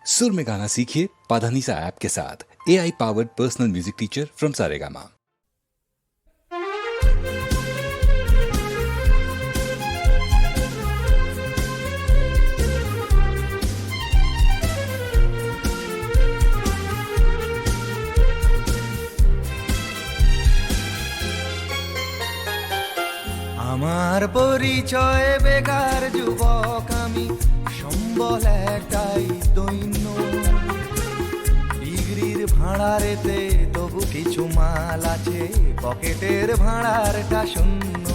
सुर में गाना सीखिए पाधानीसा ऐप के साथ। AI powered personal music teacher from Saregama. আমার পরিচয় বেকার যুবক আমি, সম্বল একটাই দৈন্য। ডিগ্রির ভাড়ারেতে তবু কিছু মাল আছে, পকেটের ভাড়ারটা শূন্য।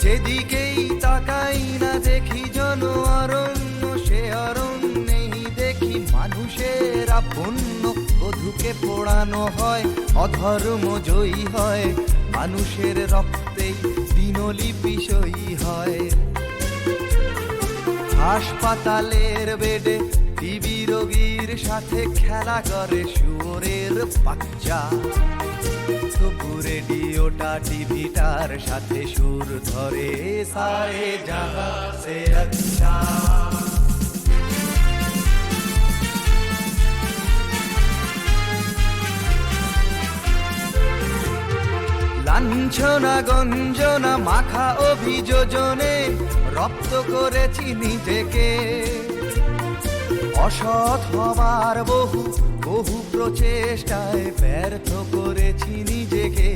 যেদিকেই তাকাই না দেখি জন অরণ্য, সে অরণ্যেই দেখি মানুষের আপন্য। বধূকে পোড়ানো হয়, অধর্ম জয়ী হয়, মানুষের রক্তেই দিনলিপি সই হয়। হাসপাতালের বেডে টিবি রোগীর সাথে খেলা করে শুয়োরের বাচ্চা। তবু রেডিওটা টিভিটার সাথে সুর ধরে, সারে জাহা সে আচ্ছা। লাঞ্ছনা গঞ্জনা মাখা অভিযোজনে রপ্ত করেছি নিজেকে। অসৎ হবার বহু বহু প্রচেষ্টায় ব্যর্থ করেছি নিজেকে।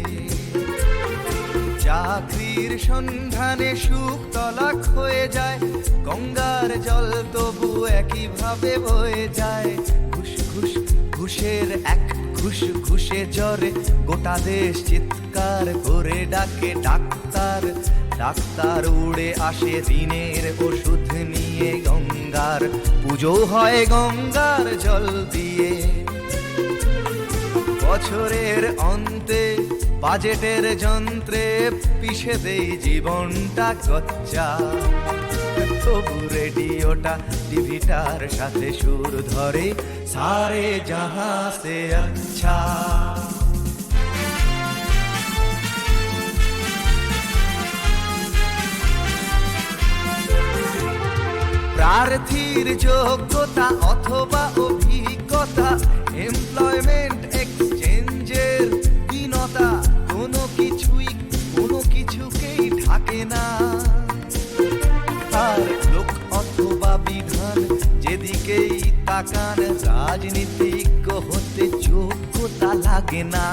চাকরির সন্ধানে সুখ তলাক হয়ে যায়, গঙ্গার জল তবু একইভাবে বয়ে যায়। ঘুষ ঘুষ ঘুষের এক ঘুষ ঘুষে জ্বরে গোটা দেশ চিৎকার করে ডাকে ডাক্তার। ডাক্তার উড়ে আসে ঋণের ওষুধ নিয়ে গঙ্গার, পুজো হয় গঙ্গার জল দিয়ে। বছরের অন্তে বাজেটের যন্ত্রে পিষে দেই জীবনটা গচ্চা। তবু রেডিওটা টিভিটার সাথে সুর ধরে, সারে জাহা সে আচ্ছা। প্রার্থীর যোগ্যতা অথবা অভিজ্ঞতা, এমপ্লয়মেন্ট এক্সচেঞ্জের দীনতা, কোনো কিছুকেই ঢাকে না। আর লোক অথবা বিধান যেদিকেই তাকান, রাজনীতিজ্ঞ হতে যোগ্যতা লাগে না।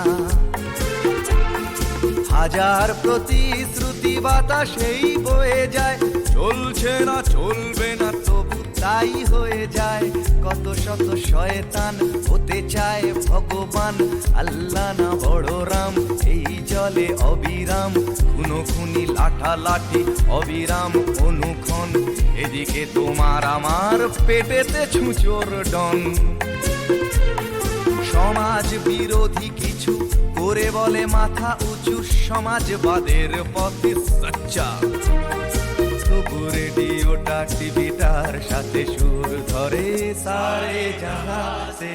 হাজার প্রতিশ্রুতি বাতাসেই বয়ে যায়, চলছে না চলবে না তবু তাই হয়ে যায়। কত শত শয়তান হতে চায় ভগবান, আল্লাহ না বড় রাম এই জলে অবিরাম। খুনোখুনি লাঠালাঠি অবিরাম অনুক্ষণ, এদিকে তোমার আমার পেটেতে ছুঁচোর ডন। সমাজ বিরোধী কিছু করে বলে মাথা উঁচু, সমাজবাদের পথে সচ্চা। তবু রেডিওটা টিভিটার সাথে সুর ধরে, সারে জাহা সে